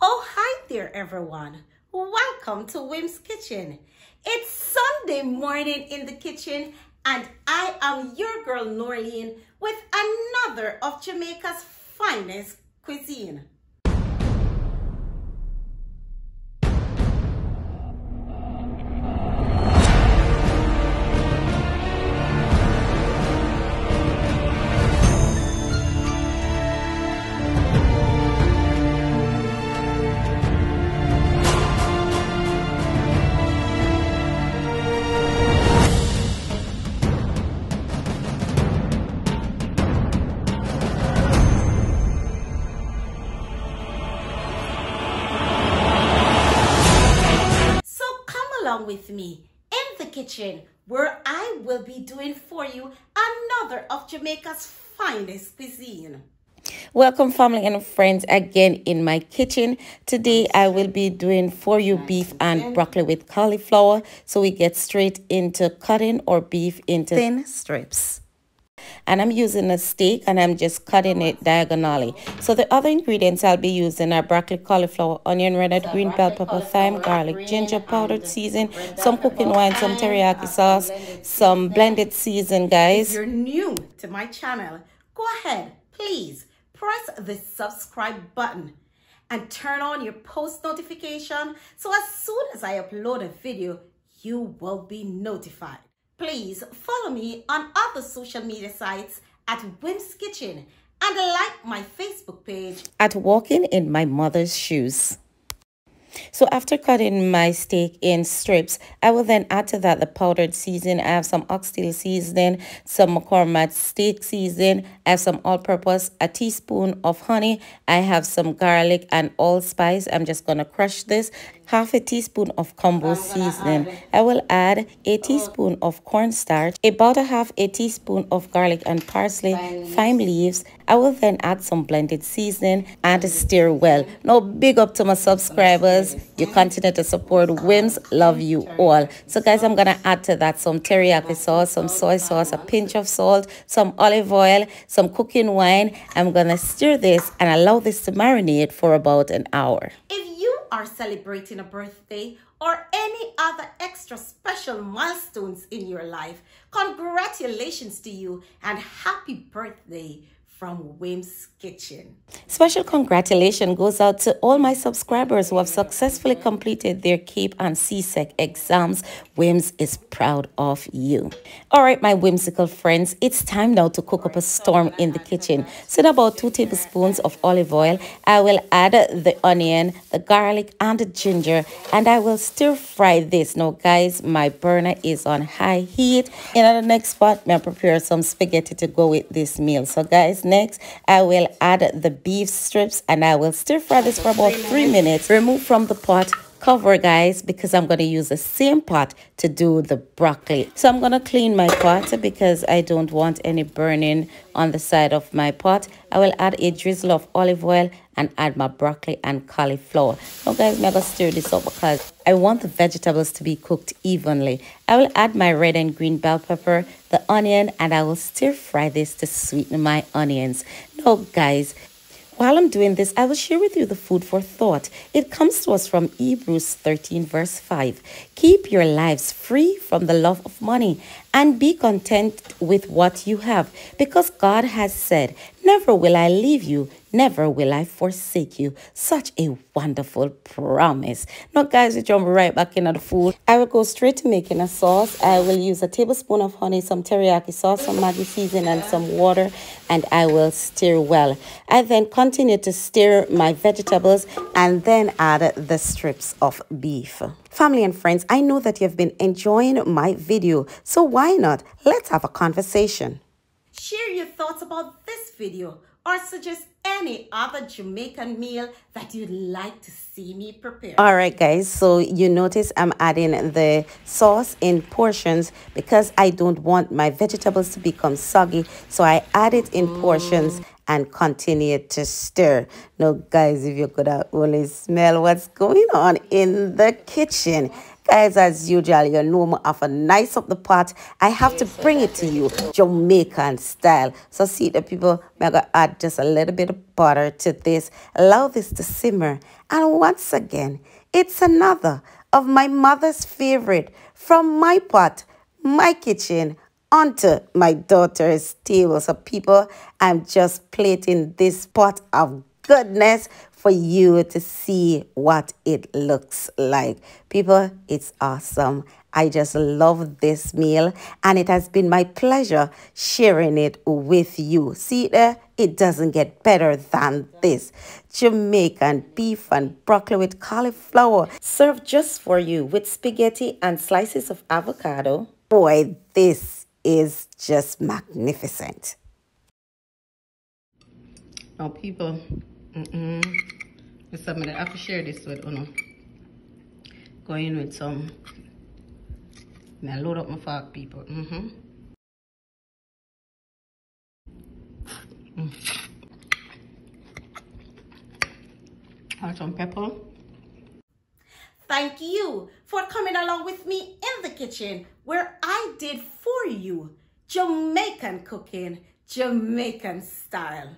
Oh, hi there, everyone. Welcome to Wim's Kitchen. It's Sunday morning in the kitchen, and I am your girl, Norleen, with another of Jamaica's finest cuisine. Along with me in the kitchen, where I will be doing for you another of Jamaica's finest cuisine. Welcome, family and friends, again in my kitchen. Today I will be doing for you beef and broccoli with cauliflower. So we get straight into cutting our beef into thin strips. And I'm using a steak and I'm just cutting it diagonally. So the other ingredients I'll be using are broccoli, cauliflower, onion, rennet, green bell pepper, thyme, garlic, ginger, powdered season, some cooking wine, some teriyaki sauce, some blended season, guys. If you're new to my channel, go ahead, please press the subscribe button and turn on your post notification so as soon as I upload a video, you will be notified. Please follow me on other social media sites at wimmskitchen and like my Facebook page at Walking in My Mother's Shoes. So after cutting my steak in strips, I will then add to that the powdered seasoning. I have some oxtail seasoning, some McCormick steak seasoning. I have some all-purpose, a teaspoon of honey. I have some garlic and allspice. I'm just going to crush this. Half a teaspoon of combo seasoning. I will add a teaspoon of cornstarch, about a half a teaspoon of garlic and parsley, thyme leaves. I will then add some blended seasoning and stir well. Now, big up to my subscribers. You continue to support Wims. Love you all. So, guys, I'm going to add to that some teriyaki sauce, some soy sauce, a pinch of salt, some olive oil, some cooking wine. I'm going to stir this and allow this to marinate for about an hour. If you are celebrating a birthday or any other extra special milestones in your life, congratulations to you and happy birthday from Wim's Kitchen. Special congratulations goes out to all my subscribers who have successfully completed their CAPE and CSEC exams. Wims is proud of you. All right, my whimsical friends, it's time now to cook up a storm in the kitchen. So in about 2 tablespoons of olive oil, I will add the onion, the garlic, and the ginger, and I will stir fry this. Now, guys, my burner is on high heat. In the next spot, I'm prepare some spaghetti to go with this meal. So, guys, next, I will add the beef strips and I will stir fry this for about 3 minutes. Remove from the pot, cover, guys, because I'm going to use the same pot to do the broccoli. So I'm going to clean my pot because I don't want any burning on the side of my pot. I will add a drizzle of olive oil and add my broccoli and cauliflower. Now, guys, I'm going to stir this up because I want the vegetables to be cooked evenly. I will add my red and green bell pepper, the onion, and I will stir fry this to sweeten my onions. Now, guys, while I'm doing this, I will share with you the food for thought. It comes to us from Hebrews 13 verse 5. Keep your lives free from the love of money and be content with what you have, because God has said, never will I leave you, never will I forsake you. Such a wonderful promise. Now, guys, we jump right back into the food. I will go straight to making a sauce. I will use a tablespoon of honey, some teriyaki sauce, some Maggi seasoning, and some water, and I will stir well. I then continue to stir my vegetables and then add the strips of beef. Family and friends, I know that you've been enjoying my video, so why not? Let's have a conversation. Share your thoughts about this video or suggest any other Jamaican meal that you'd like to see me prepare. All right, guys, so you notice I'm adding the sauce in portions because I don't want my vegetables to become soggy, so I add it in portions and continue to stir. Now, guys, if you could only smell what's going on in the kitchen. guys, as usual, you know me have a nice up the pot. I have to bring it to you Jamaican style. So see the people, I'm going to add just a little bit of butter to this. Allow this to simmer. And once again, it's another of my mother's favorite from my pot, my kitchen, onto my daughter's table. So people, I'm just plating this pot of goodness for you to see what it looks like. People, it's awesome. I just love this meal, and it has been my pleasure sharing it with you. See there? It doesn't get better than this. Jamaican beef and broccoli with cauliflower, served just for you with spaghetti and slices of avocado. Boy, this is just magnificent. Now, people, I have to share this with you. Going with some. Now load up my fork, people. Add some pepper. Thank you for coming along with me in the kitchen where I did for you Jamaican cooking, Jamaican style.